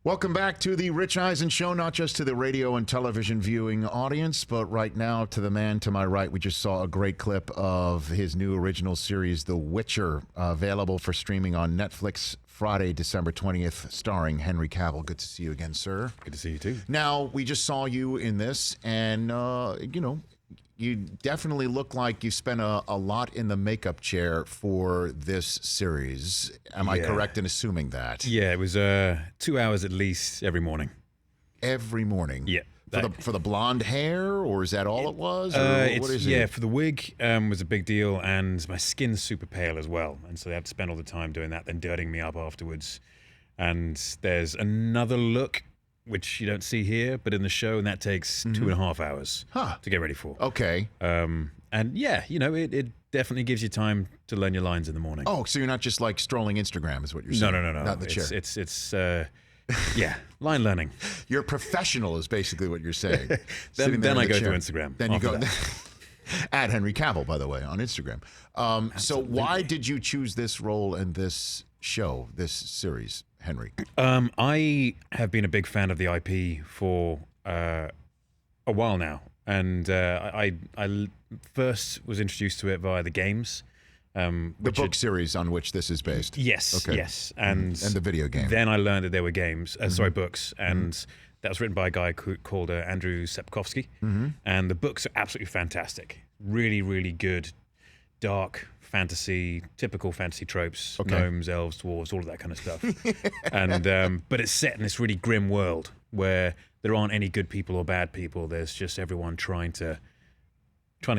Welcome back to the Rich Eisen Show, not just to the radio and television viewing audience, but right now to the man to my right. We just saw a great clip of his new original series, The Witcher, available for streaming on Netflix Friday, December 20th, starring Henry Cavill. Good to see you again, sir. Good to see you too. Now, we just saw you in this, and, you definitely look like you spent a lot in the makeup chair for this series. Am I correct in assuming that? Yeah, it was 2 hours at least every morning. Every morning? Yeah. For the blonde hair, or is that all it was? Or what is it? Yeah, for the wig was a big deal, and my skin's super pale as well. And so they had to spend all the time doing that, then dirtying me up afterwards. And there's another look, which you don't see here, but in the show, and that takes 2.5 hours to get ready for. Okay. And yeah, it definitely gives you time to learn your lines in the morning. Oh, so you're not just like strolling Instagram is what you're saying? No. Not the chair. It's yeah, line learning. You're a professional is basically what you're saying. then I go to Instagram. Then you go at Henry Cavill, by the way, on Instagram. So why did you choose this role in this show, this series, Henry? I have been a big fan of the IP for a while now, and I first was introduced to it via the games. The book series on which this is based. Yes, okay. Yes. And the video game. Then I learned that there were games, books, and that was written by a guy called Andrew Sepkowski, and the books are absolutely fantastic. Really, really good, dark fantasy, typical fantasy tropes, gnomes, elves, dwarves, all of that kind of stuff. And but it's set in this really grim world where there aren't any good people or bad people. There's just everyone trying to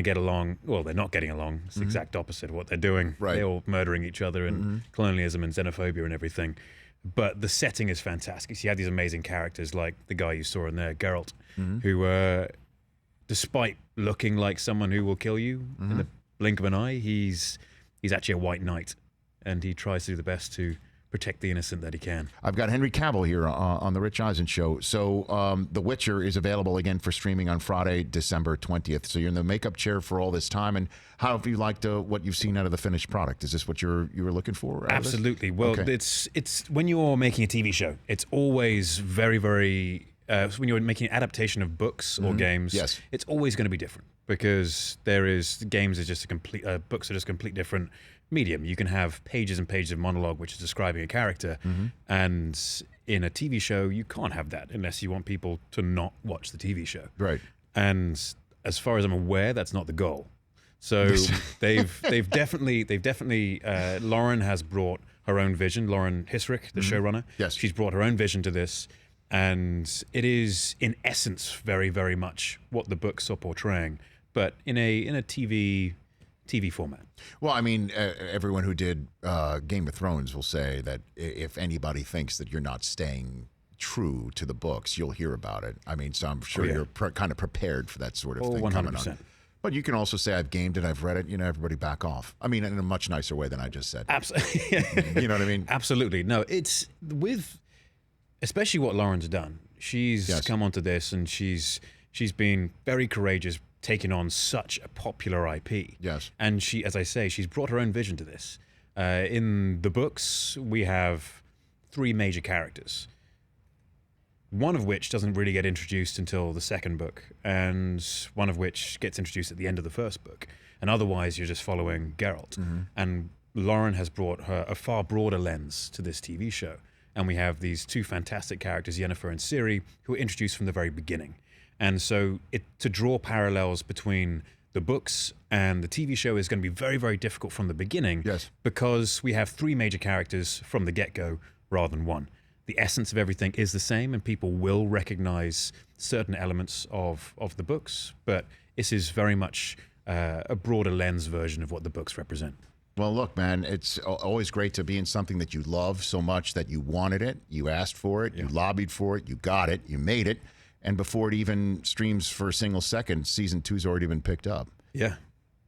get along. Well, they're not getting along. It's the exact opposite of what they're doing. Right. They're all murdering each other and colonialism and xenophobia and everything. But the setting is fantastic. So you have these amazing characters like the guy you saw in there, Geralt, who, despite looking like someone who will kill you in the blink of an eye, he's actually a white knight, and he tries to do the best to protect the innocent that he can. I've got Henry Cavill here on the Rich Eisen Show. So The Witcher is available again for streaming on Friday, December 20th. So you're in the makeup chair for all this time. And how have you liked what you've seen out of the finished product? Is this what you were looking for? Absolutely. Well, it's when you're making a TV show, it's always very, very... when you're making an adaptation of books or games, it's always going to be different, because games are just a complete... books are just a complete different medium. You can have pages and pages of monologue which is describing a character, and in a TV show you can't have that unless you want people to not watch the TV show. Right. And as far as I'm aware, that's not the goal. So they've definitely Lauren has brought her own vision. Lauren Hisrick, the showrunner, she's brought her own vision to this, and it is in essence very, very much what the books are portraying, but in a TV format. Well, I mean, everyone who did Game of Thrones will say that if anybody thinks that you're not staying true to the books, you'll hear about it. I mean, so I'm sure you're kind of prepared for that sort of thing 100%. coming on. But you can also say, I've gamed it, I've read it, everybody back off. I mean, in a much nicer way than I just said. Absolutely. You know what I mean? Absolutely. No, it's with, especially what Lauren's done. She's come onto this, and she's been very courageous, taking on such a popular IP. Yes. And she, as I say, she's brought her own vision to this. In the books, we have 3 major characters, one of which doesn't really get introduced until the second book, and one of which gets introduced at the end of the first book. And otherwise, you're just following Geralt. And Lauren has brought her a far broader lens to this TV show. And we have these 2 fantastic characters, Yennefer and Ciri, who are introduced from the very beginning. And so to draw parallels between the books and the TV show is going to be very, very difficult from the beginning, because we have 3 major characters from the get-go rather than 1. The essence of everything is the same, and people will recognize certain elements of the books, but this is very much a broader lens version of what the books represent. Well, look, man, it's always great to be in something that you love so much that you wanted it, you asked for it, you lobbied for it, you got it, you made it. And before it even streams for a single second, season 2's already been picked up. Yeah,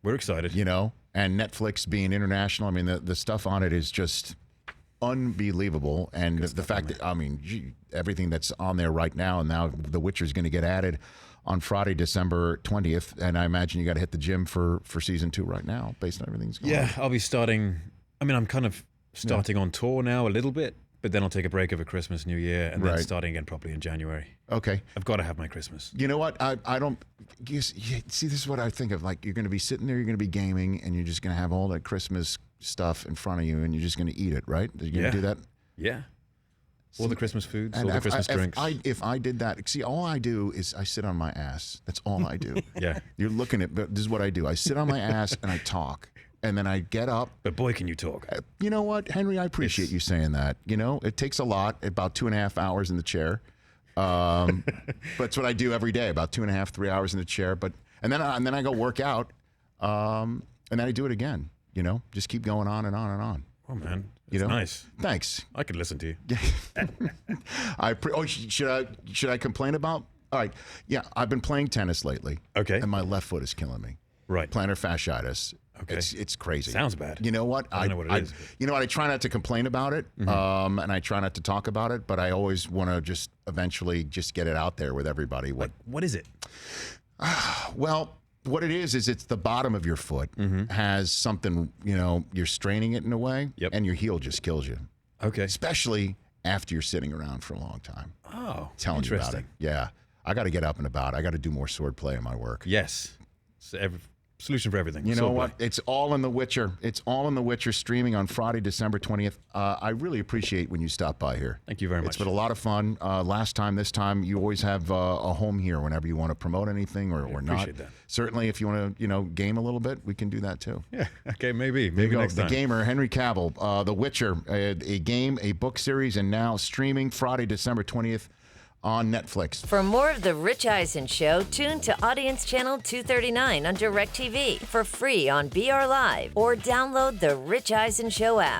we're excited. And Netflix being international, I mean, the stuff on it is just unbelievable. And the fact that, I mean, everything that's on there right now, and now The Witcher is going to get added on Friday, December 20th. And I imagine you got to hit the gym for season 2 right now, based on everything that's going on. Yeah, I'll be starting. I mean, I'm kind of starting on tour now a little bit, but then I'll take a break over Christmas, New Year, and then Right. starting again properly in January. Okay. I've got to have my Christmas. You know what? I don't. See, this is what I think of. Like, you're going to be sitting there, you're going to be gaming, and you're just going to have all that Christmas stuff in front of you, and you're just going to eat it, right? You're going to do that? Yeah. All the Christmas foods, all And the Christmas drinks. if I did that, see, all I do is I sit on my ass. That's all I do. Yeah. You're looking at, but this is what I do. I sit on my ass and I talk. And then I get up. But boy, can you talk. You know what, Henry? I appreciate you saying that. You know, it takes a lot, about 2.5 hours in the chair. But that's what I do every day, about 2.5, 3 hours in the chair. And then I go work out, and then I do it again. You know, just keep going on and on and on. Oh, man. You It's know? nice. Thanks. I could listen to you. Should I complain about? All right. Yeah, I've been playing tennis lately. Okay. And my left foot is killing me. Right. Plantar fasciitis. Okay. It's crazy. Sounds bad. You know what? I don't know what it is. You know what? I try not to complain about it, and I try not to talk about it, but I always want to just eventually just get it out there with everybody. What is it? Well, what it is it's the bottom of your foot has something, you know, you're straining it in a way, Yep. and your heel just kills you, Okay. especially after you're sitting around for a long time. Oh, Telling you about interesting. it. Yeah. I got to get up and about. I got to do more sword play in my work. Yes. Solution for everything. You know Sword what? play. It's all in The Witcher. It's all in The Witcher, streaming on Friday, December 20th. I really appreciate when you stop by here. Thank you very much. It's been a lot of fun. Last time, this time, you always have a home here whenever you want to promote anything or not. appreciate that. Certainly, if you want to, you know, game a little bit, we can do that too. Yeah. Okay. Maybe. There Maybe you go. next The time. gamer, Henry Cavill, The Witcher, a game, a book series, and now streaming Friday, December 20th on Netflix. For more of The Rich Eisen Show, tune to Audience Channel 239 on DirecTV for free on BR Live or download the Rich Eisen Show app.